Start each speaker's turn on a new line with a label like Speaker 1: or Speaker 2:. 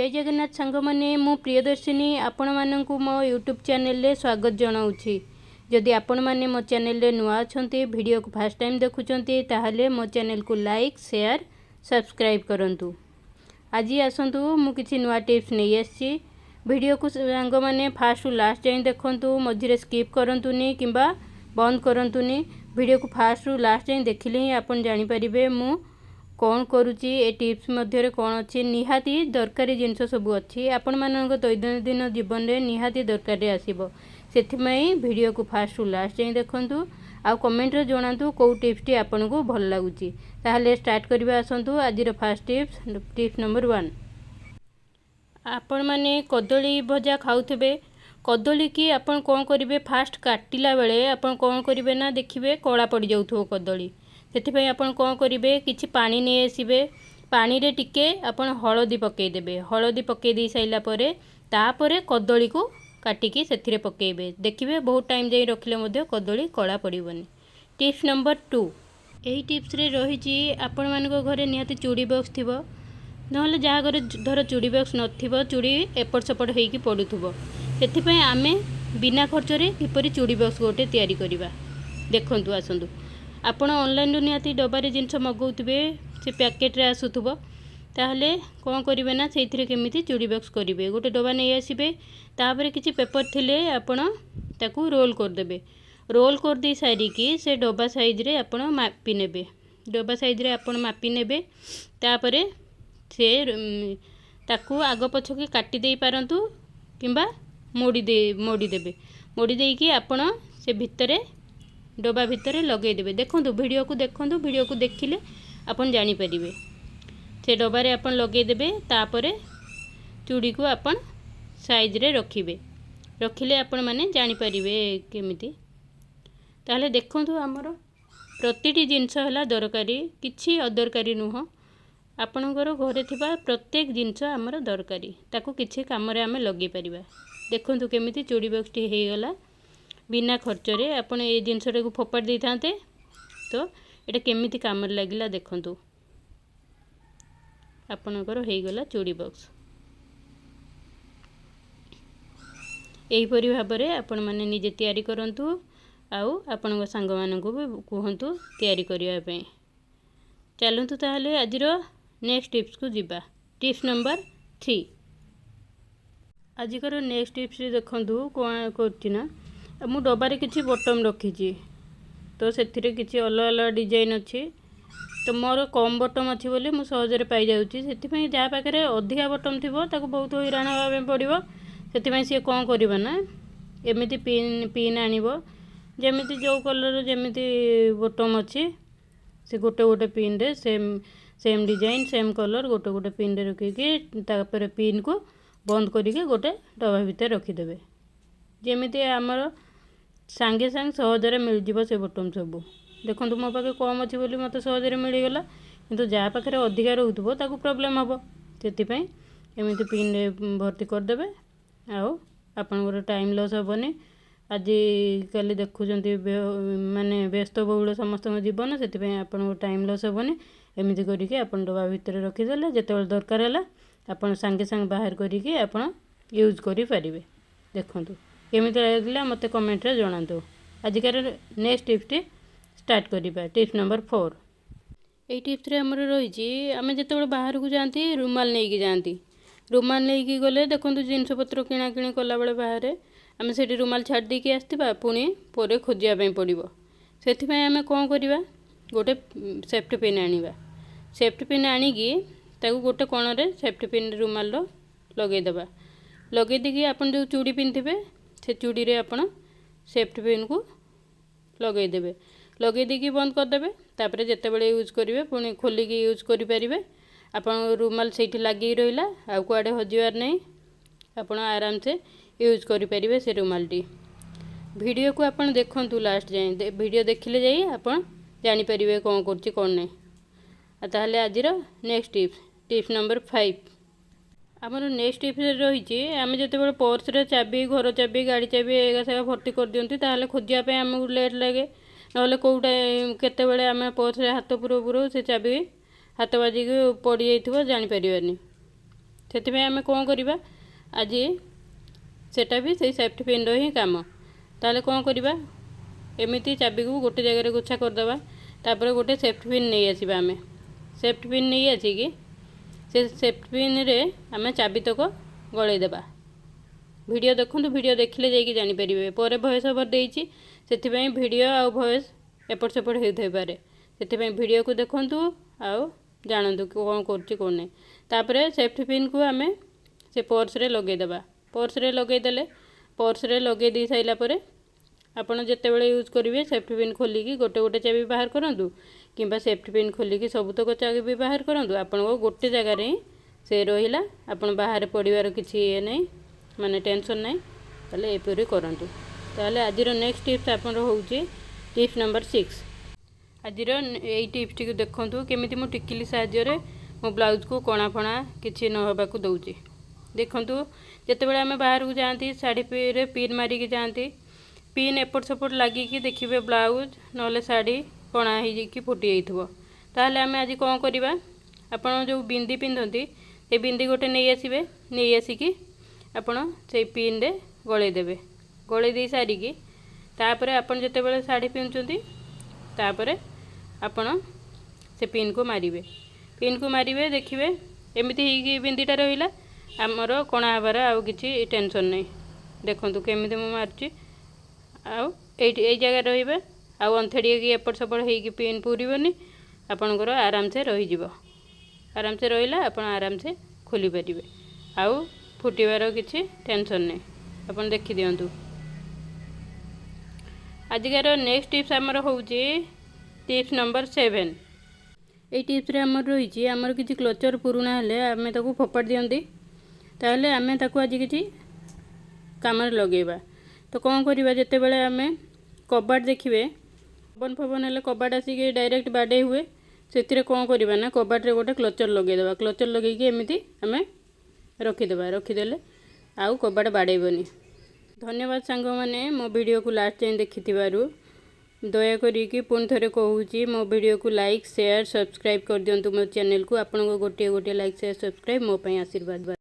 Speaker 1: जय जगन्नाथ सांग मैंने मु प्रियदर्शिनी आपण मानक मो यूट्यूब चैनल रे स्वागत जनाऊँगी। जदि आपण मैंने मो चैनल रे नुआ अच्छा वीडियो को फास्ट टाइम देखुंटे ताहले मो चैनल को लाइक शेयर सब्सक्राइब करंतु। आज आसतु मु किछि नुआ टिप्स नहीं आसी वीडियो को सांग मैंने फास्ट टू लास्ट जाए देखंतु मझिरे स्किप करंतुनी किंबा बंद करंतुनी। वीडियो को फास्ट टू लास्ट जाए देखिले ही आपण जानि परिबे मु कौन करुच्ची ए टिप्स मध्य कौन अच्छी निहाती दरकारी जिनस सब अच्छी आपण मानक दैनंदिन जीवन में निहाती दरकार आसब से वीडियो को फास्ट टू लास्ट जाए देखूँ आ कमेंट रे जणातु कौ टिप्स आपन को भल लगुच। ताहले स्टार्ट करबा आसतु आज फास्ट टिप्स नंबर 1। आपण माने कदली भजा खाउथबे कदली की आपण कौन करेंगे फास्ट काटिला बेले आपण कौन करेंगे ना देखिए कला पड़ जाऊ कदली से आपड़ कौन करेंगे कि पानी नहीं आसबे पानी रे टिके आपड़ हलदी पकईदेवे हलदी पकई सारापर तापर कदली को काटिकी से पकईबे देखिए बहुत टाइम जाए रखिले कदली कला पड़ोनी। टिप्स नंबर 2 यही टिप्स रे रही आपण मान घरे निहाती चूड़ी बॉक्स थी ना जहाँ घर धर चूड़ी बॉक्स नथिबो चूड़ी एपट सेपट होइकी पड़ुथबो से आमे बिना खर्च रे किपरि चूड़ी बॉक्स गोटे तैयारी करबा देखंतु आसंतु। आपण ऑनलाइन निहाती डबारे जिनस मगाउथे से पैकेट रे आसुथबो ताहले कौन करेंगे ना से केमिति चूड़ी बॉक्स करेंगे गोटे डबा नहीं आसबे तापर किसी पेपर थिले आपण ताकू रोल करदेबे रोल कर दे सारिकी से डबा साइज रे आपण मापी नेबे डबा साइज रे आपण मापी नेबे तापर से ताकू आग पछके काटी दे पारंतु किंबा मोड़ी देबे मोड़ी देकी आपण से भितरे डबा भितर लगेदेवे देखूँ वीडियो को देखिले आपन जानी परिबे से डबारे आपन लगेदेवे तापर चूड़ी को आपन साइज रे रखिले आपण माने जानी परिबे केमिति। ताहले देखूँ आमर प्रतिटी जिनस है दरकारी किछि अदरकारी नुह आपणकर घरे थिबा प्रत्येक जिनस आमर दरकारी ताकू किछि काम रे आमे लगे परिबा। देखूँ केमिति चूड़ी बॉक्स टी हे गला बिना खर्च रे आपण ए जिनसटा को फोपाड़ दे था तो ये केमिति काम लगिला देखंतु आपणकर हो गला चूड़ी बॉक्स। यहीपरि भाव में आपण मैंने निजे तैयारी करंतु आउ आपण सांग मानकु भी कहतु तैयारी करने पे। चलतु ताहले आजिर नेक्स्ट टिप्स को जीवा। टिप्स नंबर 3 आजिकर नेक्स्ट टिप्स देखंतु कौन करना मु डबारे किसी बटम रखी तो से किसी अलग अलग डिजाइन अच्छी तो मोर कम बटम अच्छी बोली मुझे सहजरे पाई जाऊँगी से जहाँ पाखे अधिका बटम थी बहुत हैरान हाँ पड़ो से सी कौन करना एमती पिन आणव जमी जो कलर जमी बटम अच्छी से गोटे गोटे पिन रे सेम डिजाइन सेम कलर गोटे गोटे पिन रे रखिकी तापर पिन को बंद करके गोटे डबा भितर रखीदे जमी आमर सांगे सांग सहजरे मिलଯିव से बटम सब देखो मो पाखे कम अच्छी बोली मत सहजरे मिलगला किंतु जहाँ पाखे अधिका रोथबो ताकू प्रॉब्लम हम से एमती पिन रे भर्ती करदे आओ आपन टाइम लॉस हेनी आजिकल देखुं माने व्यस्त बहुल समस्त जीवन से आपन टाइम लॉस हेनी एमती करके आपन डबा भितर रखीदे जिते दरकार है आपन सांगे सांग बाहर करके आपन यूज करें। देखूँ केमिति लगिला मते कमेंट रे जणातु। आजिकार नेक्स्ट टिप्स स्टार्ट करिबा। टिप्स नंबर 4 एई टिप्स रे हमर रही आमे जेते बाहर को जाती रुमाल नहीं कि जाती रुमाल नहीं कि गले देखो जिनस पत्र किणा किणी कला बेले बाहर आमे सेठी रुमाल छाड़ दी कि आस्थिबा पुणी पोरे खोजिया पे पड़िबो सेथिपय आमे कोन करिबा गोटे सेफ्टी पिन आनिबा सेफ्टी पिन आनिकी ताकू गोटे कोण रे सेफ्टी पिन रुमाल रो लगे देबा लगे देकी आपन जो चूड़ी पिनथिबे से चूड़ी रे आपण सेफ्टी पिन को लगे देबे लगे देकी बंद करदेबे तापर जेते बेले यूज करिवे पुणी खोलिकी यूज करि परिबे आपण रुमाल सेठी लागी रहिला आ कुआडे हजिवार नहीं आपण आराम से यूज करि परिबे से रुमाल टी। वीडियो को आपण देखंतु लास्ट जाए वीडियो देखिले जाई आपण जानि परिबे कोन करछि कोन नै। आ ताहले आजिर नेक्स्ट टिप्स नंबर 5 आमर नेक्स्ट टिप्स रही आम जो पर्स रे चाबी घर चाबी गाड़ी चाबी एगा सेगा भर्ती कर दिंती ताहले खोजियापे आमको लेट लगे ना कौटा केतबेले आम पर्स रे हाथ पुरो से चाबी हाथ बाजिक पड़ जाइथिबो जानि परिबानी ସେଥିପାଇଁ ଆମେ କ'ଣ କରିବା ଆଜି ସେଟା ବି ସେଇ ସେଫ୍ଟି ପିନ୍ର ହିଁ କାମ। ତାହେଲେ କ'ଣ କରିବା, ଏମିତି ଚାବିକୁ ଗୋଟେ ଜାଗାରେ ଗୋଛା କରିଦେବା। ତାପରେ ଗୋଟେ ସେଫ୍ଟି ପିନ୍ ନେଇ ଆସିବା। ଆମେ ସେଫ୍ଟି ପିନ୍ ନେଇ ଆସିକି ସେ ସେଫ୍ଟି ପିନ୍ରେ ଆମେ ଚାବିତକ ଗଳେଇ ଦେବା। ଭିଡ଼ିଓ ଦେଖନ୍ତୁ, ଭିଡ଼ିଓ ଦେଖିଲେ ଯାଇକି ଜାଣିପାରିବେ। ପରେ ଭଏସ୍ ଓଭର୍ ଦେଇଛି, ସେଥିପାଇଁ ଭିଡ଼ିଓ ଆଉ ଭଏସ୍ ଏପଟ ସେପଟ ହେଉଥାଇପାରେ। ସେଥିପାଇଁ ଭିଡ଼ିଓକୁ ଦେଖନ୍ତୁ ଆଉ ଜାଣନ୍ତୁ କ'ଣ କରୁଛି କ'ଣ ନାହିଁ। ତାପରେ ସେଫ୍ଟି ପିନ୍କୁ ଆମେ ସେ ପର୍ସରେ ଲଗାଇଦେବା। ପର୍ସରେ ଲଗାଇଦେଲେ, ପର୍ସରେ ଲଗାଇ ଦେଇ ସାରିଲା ପରେ ଆପଣ ଯେତେବେଳେ ୟୁଜ୍ କରିବେ ସେଫ୍ଟି ପିନ୍ ଖୋଲିକି ଗୋଟେ ଗୋଟେ ଚାବି ବାହାର କରନ୍ତୁ, କିମ୍ବା ସେଫ୍ଟି ପିନ୍ ଖୋଲିକି ସବୁତକ ଚାବି ବାହାର କରନ୍ତୁ। ଆପଣଙ୍କ ଗୋଟେ ଜାଗାରେ ହିଁ ସେ ରହିଲା, ଆପଣ ବାହାରେ ପଡ଼ିବାର କିଛି ଇଏ ନାହିଁ, ମାନେ ଟେନସନ୍ ନାହିଁ। ତାହେଲେ ଏପରି କରନ୍ତୁ। ତାହେଲେ ଆଜିର ନେକ୍ସଟ ଟିପ୍ସ ଆପଣର ହେଉଛି ଟିପ୍ସ ନମ୍ବର 6। ଆଜିର ଏଇ ଟିପ୍ସଟିକୁ ଦେଖନ୍ତୁ, କେମିତି ମୁଁ ଟିକିଲି ସାହାଯ୍ୟରେ ମୋ ବ୍ଲାଉଜକୁ କଣା ଫଣା କିଛି ନ ହେବାକୁ ଦେଉଛି। ଦେଖନ୍ତୁ, ଯେତେବେଳେ ଆମେ ବାହାରକୁ ଯାଆନ୍ତି ଶାଢ଼ୀରେ ପିନ୍ ମାରିକି ଯାଆନ୍ତି, ପିନ୍ ଏପଟ ସେପଟ ଲାଗିକି ଦେଖିବେ ବ୍ଲାଉଜ ନହେଲେ ଶାଢ଼ୀ କଣା ହେଇକି ଫୁଟି ଯାଇଥିବ। ତାହେଲେ ଆମେ ଆଜି କ'ଣ କରିବା, ଆପଣ ଯେଉଁ ବିନ୍ଦି ପିନ୍ଧନ୍ତି ସେ ବିନ୍ଦି ଗୋଟେ ନେଇ ଆସିବେ। ନେଇ ଆସିକି ଆପଣ ସେଇ ପିନ୍ରେ ଗଳେଇ ଦେବେ। ଗଳେଇ ଦେଇ ସାରିକି ତାପରେ ଆପଣ ଯେତେବେଳେ ଶାଢ଼ୀ ପିନ୍ଧୁଛନ୍ତି ତାପରେ ଆପଣ ସେ ପିନ୍କୁ ମାରିବେ। ପିନ୍କୁ ମାରିବେ, ଦେଖିବେ ଏମିତି ହେଇକି ବିନ୍ଦିଟା ରହିଲା, ଆମର କଣା ହେବାର ଆଉ କିଛି ଟେନସନ୍ ନାହିଁ। ଦେଖନ୍ତୁ କେମିତି ମୁଁ ମାରୁଛି, ଆଉ ଏଇ ଜାଗାରେ ରହିବେ, ଆଉ ଅନ୍ଥେଡ଼ିକି ଏପଟ ସେପଟ ହେଇକି ପିନ୍ ପୁରିବନି, ଆପଣଙ୍କର ଆରାମସେ ରହିଯିବ। ଆରାମସେ ରହିଲା, ଆପଣ ଆରାମସେ ଖୋଲିପାରିବେ, ଆଉ ଫୁଟିବାର କିଛି ଟେନସନ୍ ନାହିଁ। ଆପଣ ଦେଖିଦିଅନ୍ତୁ। ଆଜିକାର ନେକ୍ସଟ ଟିପ୍ସ ଆମର ହେଉଛି ଟିପ୍ସ ନମ୍ବର 7। ଏଇ ଟିପ୍ସରେ ଆମର ରହିଛି, ଆମର କିଛି କ୍ଲଚର୍ ପୁରୁଣା ହେଲେ ଆମେ ତାକୁ ଫୋପାଡ଼ି ଦିଅନ୍ତି। ତାହେଲେ ଆମେ ତାକୁ ଆଜି କିଛି କାମରେ ଲଗାଇବା। ତ କ'ଣ କରିବା, ଯେତେବେଳେ ଆମେ କବାଟ ଦେଖିବେ, ପବନ ଫବନ ହେଲେ କବାଟ ଆସିକି ଡାଇରେକ୍ଟ ବାଡ଼େଇ ହୁଏ। ସେଥିରେ କ'ଣ କରିବା ନା, କବାଟରେ ଗୋଟେ କ୍ଲଚର୍ ଲଗାଇଦେବା। କ୍ଲଚର୍ ଲଗାଇକି ଏମିତି ଆମେ ରଖିଦେବା। ରଖିଦେଲେ ଆଉ କବାଟ ବାଡ଼େଇବନି। ଧନ୍ୟବାଦ ସାଙ୍ଗମାନେ, ମୋ ଭିଡ଼ିଓକୁ ଲାଷ୍ଟ ଯାଏଁ ଦେଖିଥିବାରୁ। ଦୟାକରିକି ପୁଣି ଥରେ କହୁଛି, ମୋ ଭିଡ଼ିଓକୁ ଲାଇକ୍, ସେୟାର, ସବସ୍କ୍ରାଇବ୍ କରିଦିଅନ୍ତୁ ମୋ ଚ୍ୟାନେଲକୁ। ଆପଣଙ୍କ ଗୋଟିଏ ଲାଇକ୍, ସେୟାର, ସବସ୍କ୍ରାଇବ୍ ମୋ ପାଇଁ ଆଶୀର୍ବାଦ।